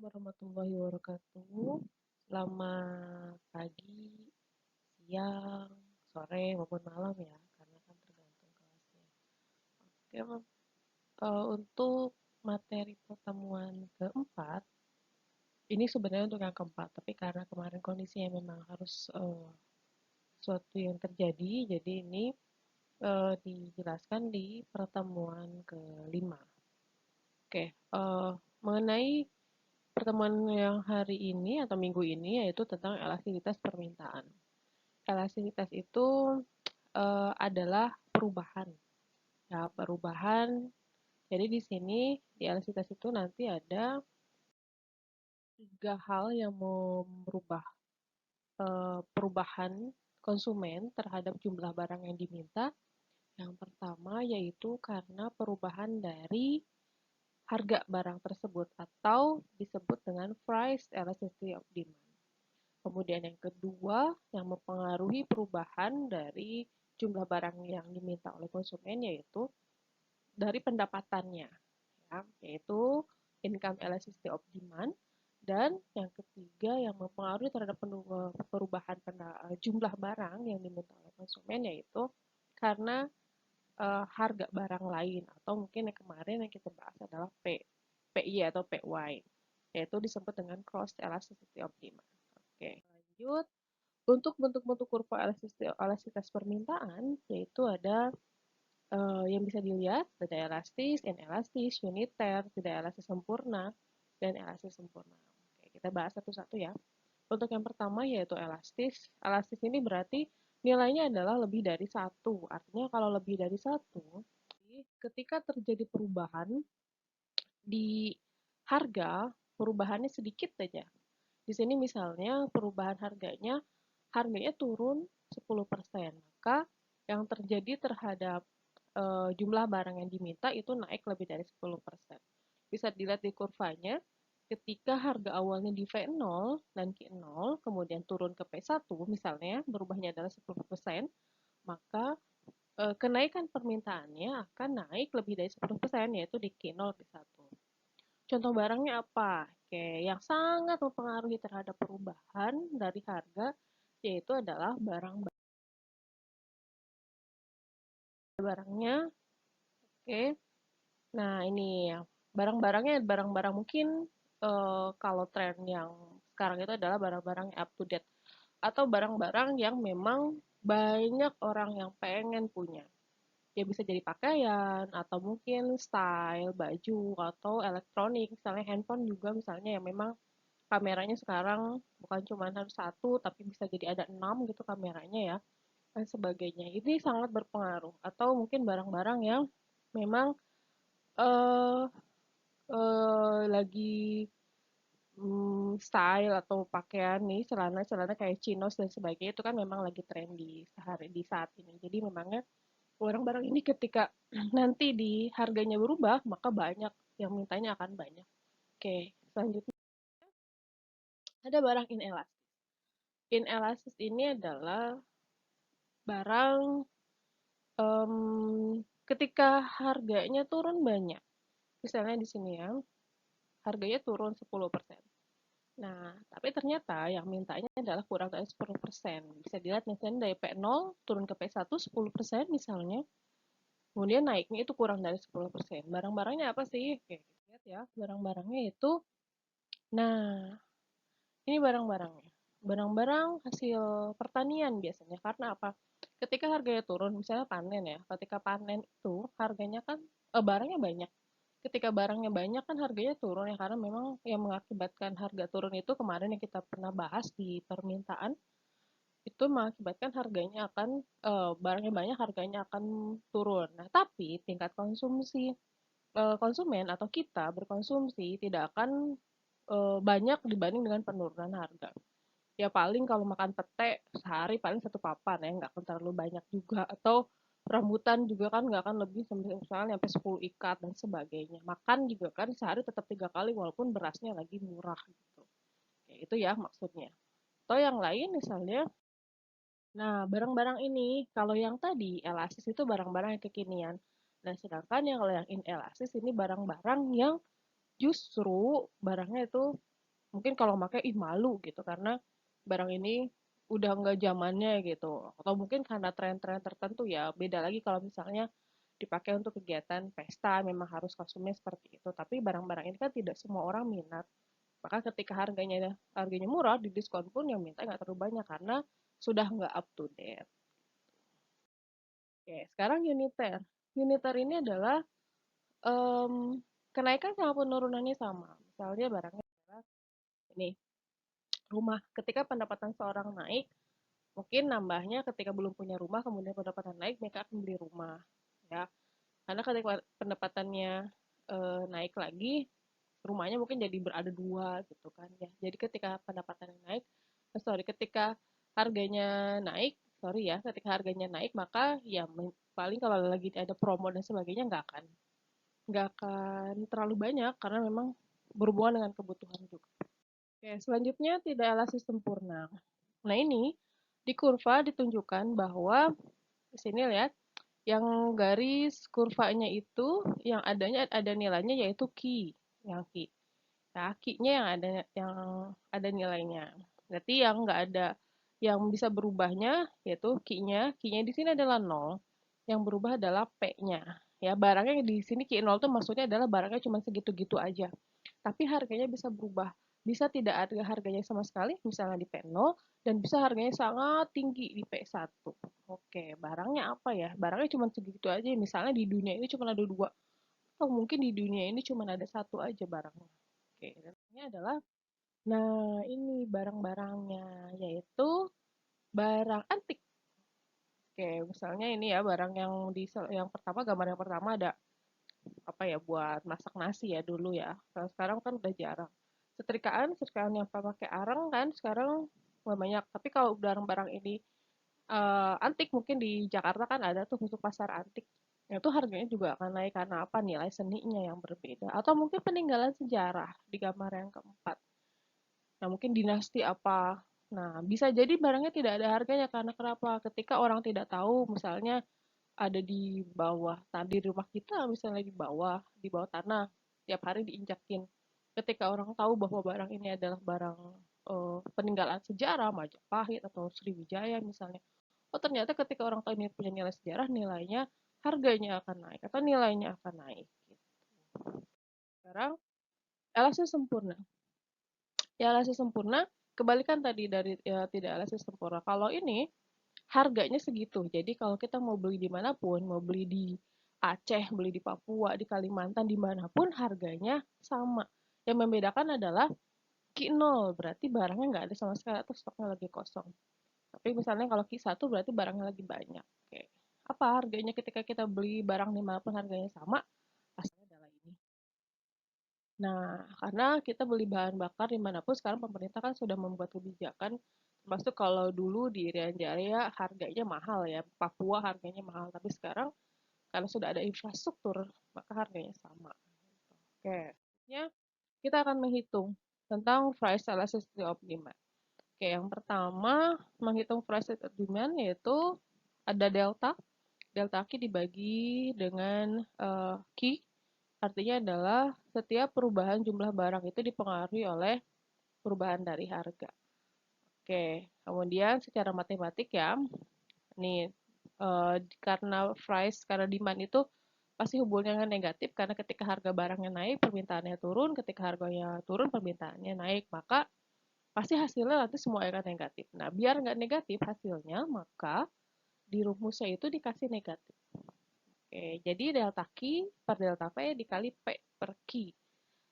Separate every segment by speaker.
Speaker 1: Warahmatullahi wabarakatuh. Selamat pagi, siang, sore maupun malam ya, karena kan tergantung kelasnya. Oke, untuk materi pertemuan keempat, ini sebenarnya untuk yang keempat, tapi karena kemarin kondisinya memang harus suatu yang terjadi, jadi ini dijelaskan di pertemuan kelima. Oke, mengenai pertemuan yang hari ini atau minggu ini yaitu tentang elastisitas permintaan. Elastisitas itu adalah perubahan. Ya, perubahan. Jadi di sini di elastisitas itu nanti ada tiga hal yang merubah perubahan konsumen terhadap jumlah barang yang diminta. Yang pertama yaitu karena perubahan dari harga barang tersebut atau disebut dengan price elasticity of demand. Kemudian yang kedua yang mempengaruhi perubahan dari jumlah barang yang diminta oleh konsumen yaitu dari pendapatannya, ya, yaitu income elasticity of demand. Dan yang ketiga yang mempengaruhi terhadap perubahan jumlah barang yang diminta oleh konsumen yaitu karena harga barang lain atau mungkin yang kemarin yang kita bahas adalah PI atau PY, yaitu disebut dengan cost elasticity of demand. Oke, lanjut. Untuk bentuk-bentuk kurva elastisitas permintaan, yaitu ada yang bisa dilihat, ada elastis, inelastis, uniter, tidak elastis sempurna, dan elastis sempurna. Oke, kita bahas satu-satu ya. Untuk yang pertama yaitu elastis. Elastis ini berarti nilainya adalah lebih dari satu. Artinya kalau lebih dari satu, ketika terjadi perubahan di harga, perubahannya sedikit saja. Di sini misalnya perubahan harganya turun 10%, maka yang terjadi terhadap jumlah barang yang diminta itu naik lebih dari 10%. Bisa dilihat di kurvanya, ketika harga awalnya di V0 dan Q0, kemudian turun ke P1, misalnya berubahnya adalah 10%, maka kenaikan permintaannya akan naik lebih dari 10%, yaitu di Q0 P1. Contoh barangnya apa? Oke, yang sangat mempengaruhi terhadap perubahan dari harga yaitu adalah barangnya. Oke, nah ini ya barang-barangnya barang-barang mungkin kalau tren yang sekarang itu adalah barang-barang up to date atau barang-barang yang memang banyak orang yang pengen punya. Ya bisa jadi pakaian atau mungkin style baju atau elektronik, misalnya handphone juga misalnya yang memang kameranya sekarang bukan cuma harus satu tapi bisa jadi ada 6 gitu kameranya ya dan sebagainya. Ini sangat berpengaruh atau mungkin barang-barang yang memang eh lagi style atau pakaian nih celana-celana kayak chinos dan sebagainya itu kan memang lagi tren di saat ini. Jadi memangnya barang-barang ini ketika nanti di harganya berubah maka banyak yang mintanya akan banyak. Oke, selanjutnya ada barang inelastis. Inelastis ini adalah barang ketika harganya turun banyak. Misalnya di sini ya, harganya turun 10%. Nah, tapi ternyata yang mintanya adalah kurang dari 10%. Bisa dilihat misalnya dari P0 turun ke P1 10% misalnya. Kemudian naiknya itu kurang dari 10%. Barang-barangnya apa sih? Oke, lihat ya. Barang-barangnya itu, nah, ini barang-barangnya. Barang-barang hasil pertanian biasanya. Karena apa? Ketika harganya turun, misalnya panen ya. Ketika panen itu harganya kan, barangnya banyak. Ketika barangnya banyak kan harganya turun ya. Karena memang yang mengakibatkan harga turun itu kemarin yang kita pernah bahas di permintaan, itu mengakibatkan barangnya banyak harganya akan turun. Nah, tapi tingkat konsumsi konsumen atau kita berkonsumsi tidak akan banyak dibanding dengan penurunan harga. Ya paling kalau makan pete sehari paling satu papan ya, nggak akan terlalu banyak juga. Atau rambutan juga kan nggak akan lebih misalnya sampai 10 ikat dan sebagainya. Makan juga kan sehari tetap 3 kali walaupun berasnya lagi murah gitu. Ya, itu ya maksudnya. Atau yang lain misalnya, nah barang-barang ini kalau yang tadi elastis itu barang-barang yang kekinian. Nah sedangkan yang kalau yang inelastis ini barang-barang yang justru barangnya itu mungkin kalau pakai malu gitu karena barang ini udah nggak zamannya gitu, atau mungkin karena tren-tren tertentu ya. Beda lagi kalau misalnya dipakai untuk kegiatan pesta, memang harus kostumnya seperti itu. Tapi barang-barang ini kan tidak semua orang minat. Maka ketika harganya murah, di diskon pun yang minta nggak terlalu banyak karena sudah nggak up to date. Oke, sekarang uniter. Uniter ini adalah em, kenaikan sama penurunannya sama. Misalnya barangnya adalah ini rumah. Ketika pendapatan seorang naik, mungkin nambahnya ketika belum punya rumah, kemudian pendapatan naik, mereka akan beli rumah. Ya, karena ketika pendapatannya naik lagi, rumahnya mungkin jadi berada dua gitu kan ya. Jadi ketika pendapatan naik, ketika harganya naik, ketika harganya naik maka ya paling kalau lagi ada promo dan sebagainya nggak akan terlalu banyak karena memang berhubungan dengan kebutuhan juga. Oke, selanjutnya tidak elastis sempurna. Nah ini di kurva ditunjukkan bahwa di sini lihat yang garis kurvanya itu yang ada nilainya yaitu Ki. Nah, Ki-nya yang ada nilainya. Berarti yang nggak ada yang bisa berubahnya yaitu Ki-nya. Ki-nya di sini adalah 0. Yang berubah adalah P-nya. Ya, barangnya di sini Ki 0 itu maksudnya adalah barangnya cuma segitu-gitu aja. Tapi harganya bisa berubah. Bisa tidak ada harganya sama sekali, misalnya di P0, dan bisa harganya sangat tinggi di P1. Oke, barangnya apa ya? Barangnya cuma segitu aja. Misalnya di dunia ini cuma ada dua. Atau mungkin di dunia ini cuma ada satu aja barangnya. Oke, dan ini adalah, nah ini barang-barangnya, yaitu barang antik. Oke, misalnya ini ya barang yang pertama, gambar yang pertama ada apa ya, buat masak nasi ya dulu ya. Kalau sekarang kan udah jarang. Setrikaan yang pakai arang kan sekarang nggak banyak. Tapi kalau barang-barang ini antik, mungkin di Jakarta kan ada tuh untuk pasar antik. Nah, itu harganya juga akan naik karena apa? Nilai seninya yang berbeda. Atau mungkin peninggalan sejarah di gambar yang keempat. Nah, mungkin dinasti apa. Nah, bisa jadi barangnya tidak ada harganya karena kenapa? Ketika orang tidak tahu, misalnya ada di bawah, di rumah kita misalnya di bawah tanah, tiap hari diinjakin. Ketika orang tahu bahwa barang ini adalah barang peninggalan sejarah, Majapahit atau Sriwijaya misalnya. Oh, ternyata ketika orang tahu ini punya nilai sejarah, harganya akan naik atau nilainya akan naik. Gitu. Sekarang, LC sempurna. Ya, LC sempurna, kebalikan tadi dari ya, tidak LC sempurna. Kalau ini, harganya segitu. Jadi kalau kita mau beli dimanapun, mau beli di Aceh, beli di Papua, di Kalimantan, dimanapun harganya sama. Yang membedakan adalah Ki 0, berarti barangnya nggak ada sama sekali atau stoknya lagi kosong. Tapi misalnya kalau Ki 1 berarti barangnya lagi banyak. Oke. Apa harganya ketika kita beli barang dimanapun harganya sama? Pastinya adalah ini. Nah, karena kita beli bahan bakar dimanapun, sekarang pemerintah kan sudah membuat kebijakan, termasuk kalau dulu di Irian Jaya harganya mahal ya, Papua harganya mahal, tapi sekarang karena sudah ada infrastruktur, maka harganya sama. Oke, ya kita akan menghitung tentang price elasticity of demand. Oke, yang pertama menghitung price elasticity of demand yaitu ada delta. Delta Q dibagi dengan Q, artinya adalah setiap perubahan jumlah barang itu dipengaruhi oleh perubahan dari harga. Oke, kemudian secara matematik ya, nih karena demand itu pasti hubungannya negatif karena ketika harga barangnya naik permintaannya turun, ketika harganya turun permintaannya naik, maka pasti hasilnya nanti semua akan negatif. Nah, biar nggak negatif hasilnya, maka di rumusnya itu dikasih negatif. Oke, jadi delta Q per delta P dikali P per Q.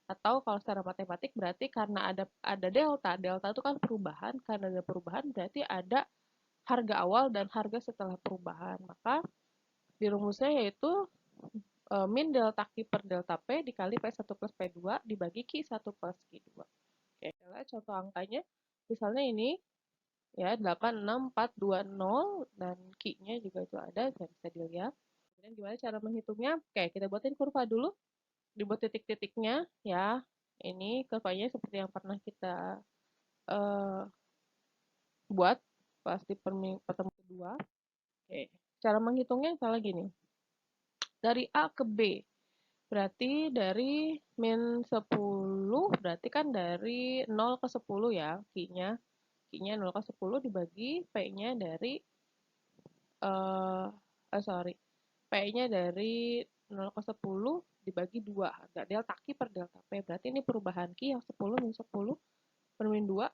Speaker 1: Atau kalau secara matematik berarti karena ada delta, delta itu kan perubahan, karena ada perubahan berarti ada harga awal dan harga setelah perubahan. Maka di rumusnya yaitu min delta Q per delta P dikali P1 plus P2 dibagi Q1 plus Q2. Oke, contoh angkanya misalnya ini ya 86420 dan Q-nya juga itu ada, bisa dilihat. Kemudian gimana cara menghitungnya? Oke, kita buatin kurva dulu. Dibuat titik-titiknya ya. Ini kurvanya seperti yang pernah kita uh, buat pas di pertemuan kedua. Oke, cara menghitungnya misalnya gini. Dari A ke B, berarti dari min 10 10, berarti kan dari 0 ke 10 ya, Q-nya. Q-nya 0 ke 10 dibagi P-nya dari, sorry, P-nya dari 0 ke 10 dibagi 2, harga delta Q per delta P. Berarti ini perubahan Q yang 10 min 10 per min 2,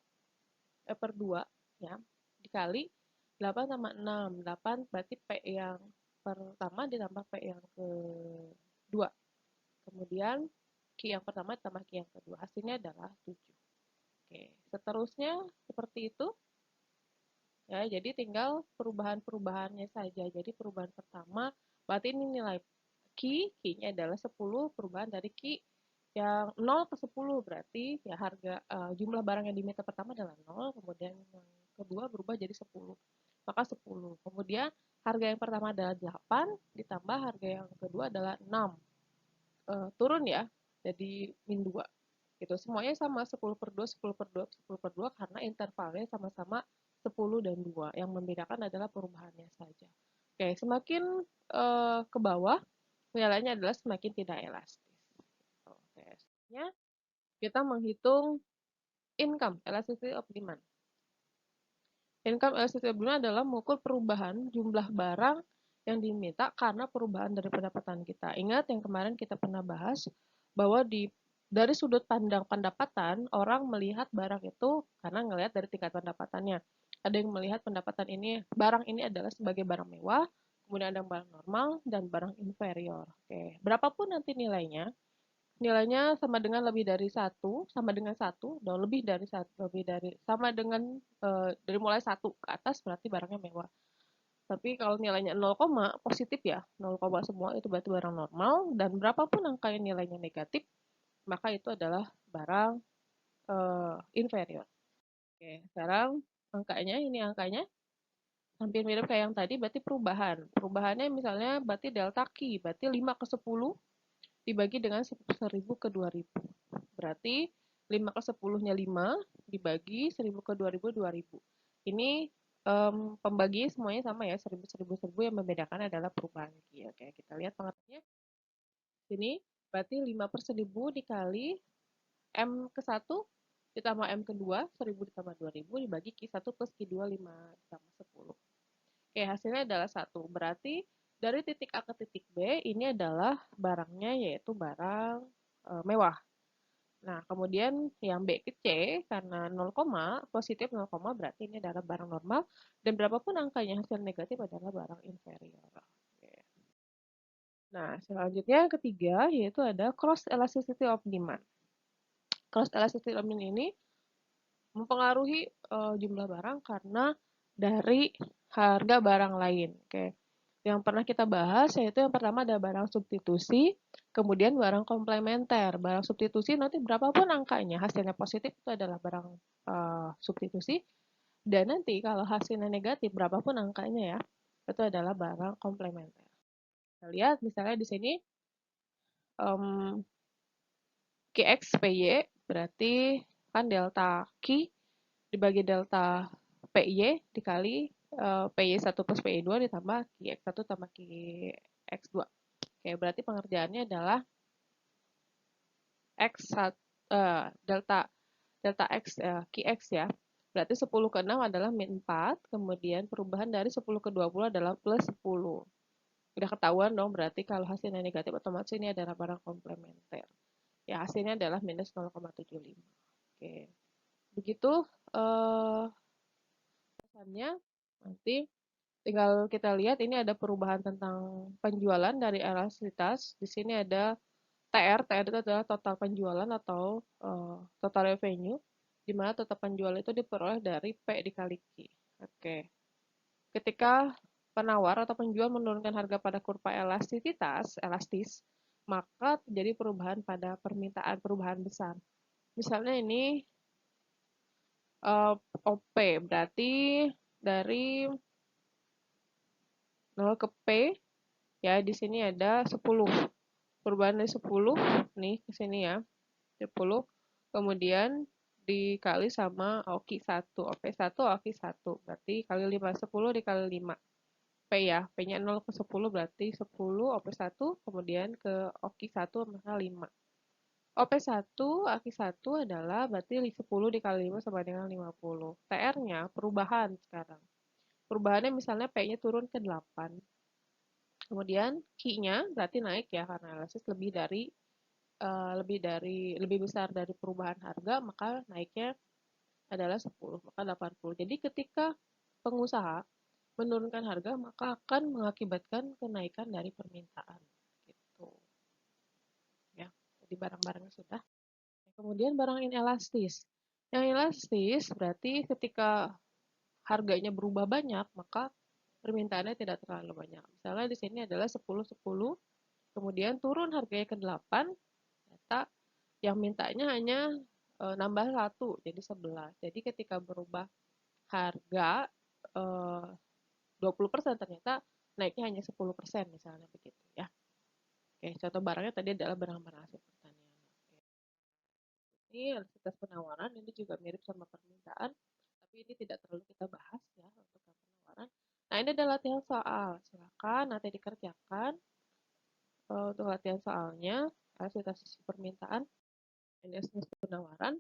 Speaker 1: per 2, ya, dikali 8 sama 6. 8 berarti P yang pertama ditambah P yang kedua. Kemudian Q yang pertama ditambah Q yang kedua. Hasilnya adalah 7. Oke, seterusnya seperti itu. Ya, jadi tinggal perubahan-perubahannya saja. Jadi perubahan pertama, berarti ini nilai Q-nya adalah 10, perubahan dari Q yang 0 ke 10, berarti ya harga jumlah barang yang diminta pertama adalah 0, kemudian yang kedua berubah jadi 10. Maka 10. Kemudian harga yang pertama adalah 8, ditambah harga yang kedua adalah 6. Turun ya, jadi min 2. Gitu. Semuanya sama 10 per 2, 10 per 2, 10 per 2 karena intervalnya sama-sama 10 dan 2. Yang membedakan adalah perubahannya saja. Oke, semakin ke bawah, nilainya adalah semakin tidak elastis. Oke, selanjutnya kita menghitung income, elasticity of demand. Income elasticity of demand adalah mengukur perubahan jumlah barang yang diminta karena perubahan dari pendapatan kita. Ingat yang kemarin kita pernah bahas bahwa dari sudut pandang pendapatan, orang melihat barang itu karena ngelihat dari tingkat pendapatannya. Ada yang melihat pendapatan ini, barang ini adalah sebagai barang mewah, kemudian ada barang normal, dan barang inferior. Oke, berapapun nanti nilainya sama dengan lebih dari 1, sama dengan 1, dan lebih dari 1, sama dengan dari mulai 1 ke atas berarti barangnya mewah. Tapi kalau nilainya 0, positif ya, 0, semua itu berarti barang normal, dan berapapun angka yang nilainya negatif, maka itu adalah barang inferior. Oke, sekarang ini angkanya hampir mirip kayak yang tadi, berarti perubahan. Perubahannya misalnya berarti delta Q, berarti 5 ke 10 dibagi dengan 1000 ke 2000. Berarti 5 ke 10-nya 5 dibagi 1000 ke 2000, 2000. Ini pembagi semuanya sama ya, 1000, 1000, 1000, yang membedakan adalah perubahan Q. Oke, kita lihat pengertiannya. Sini berarti 5 per 1000 dikali M ke 1 ditambah M ke 2, 1000 ditambah 2000 dibagi Q1 plus Q2, 5 ditambah 10. Oke, hasilnya adalah 1. Berarti dari titik A ke titik B, ini adalah barangnya yaitu barang mewah. Nah, kemudian yang B ke C, karena 0, positif 0, berarti ini adalah barang normal, dan berapapun angkanya hasil negatif adalah barang inferior. Oke. Nah, selanjutnya yang ketiga, yaitu ada cross elasticity of demand. Cross elasticity of demand ini mempengaruhi jumlah barang karena dari harga barang lain. Oke. Yang pernah kita bahas yaitu yang pertama ada barang substitusi, kemudian barang komplementer. Barang substitusi nanti berapapun angkanya, hasilnya positif itu adalah barang substitusi, dan nanti kalau hasilnya negatif berapapun angkanya ya, itu adalah barang komplementer. Kita lihat misalnya di sini QX PY berarti kan delta Q dibagi delta PY dikali PY1 plus PY2 ditambah QX1 tambah QX2. Oke, berarti pengerjaannya adalah delta X QX ya. Berarti 10 ke 6 adalah min 4, kemudian perubahan dari 10 ke 20 adalah plus 10. Udah ketahuan dong, berarti kalau hasilnya negatif otomatis ini adalah barang komplementer. Ya, hasilnya adalah minus 0,75. Oke. Begitu pesannya. Nanti tinggal kita lihat ini ada perubahan tentang penjualan dari elastisitas. Di sini ada TR itu adalah total penjualan atau total revenue, di mana total penjualan itu diperoleh dari P dikali Q. Oke. Ketika penawar atau penjual menurunkan harga pada kurva elastis, maka terjadi perubahan pada permintaan, perubahan besar. Misalnya ini OP, berarti dari 0 ke P, ya di sini ada 10. Perubahan dari 10 nih ke sini ya, 10, kemudian dikali sama OQ1, OP1, OQ1, berarti kali 5, 10 dikali 5, P ya, P-nya 0 ke 10 berarti 10, OP1, kemudian ke OQ1 maka 5. OP1, AQ1 adalah berarti 10 dikali 5 sama dengan 50. TR-nya perubahan sekarang. Perubahannya misalnya P-nya turun ke 8. Kemudian Q-nya berarti naik ya karena elastis lebih besar dari perubahan harga, maka naiknya adalah 10, maka 80. Jadi ketika pengusaha menurunkan harga, maka akan mengakibatkan kenaikan dari permintaan. Gitu. Ya, jadi barang-barangnya sudah. Kemudian barang inelastis. Yang elastis berarti ketika harganya berubah banyak, maka permintaannya tidak terlalu banyak. Misalnya di sini adalah 10-10, kemudian turun harganya ke 8, ternyata yang mintanya hanya nambah 1, jadi 11. Jadi ketika berubah harga 20%, ternyata naiknya hanya 10% misalnya begitu ya. Oke, contoh barangnya tadi adalah barang-barang hasil pertanian. Ini elastisitas penawaran, ini juga mirip sama permintaan, tapi ini tidak terlalu kita bahas ya untuk yang penawaran. Nah, ini adalah latihan soal. Silakan nanti dikerjakan untuk latihan soalnya, elastisitas permintaan, elastisitas penawaran.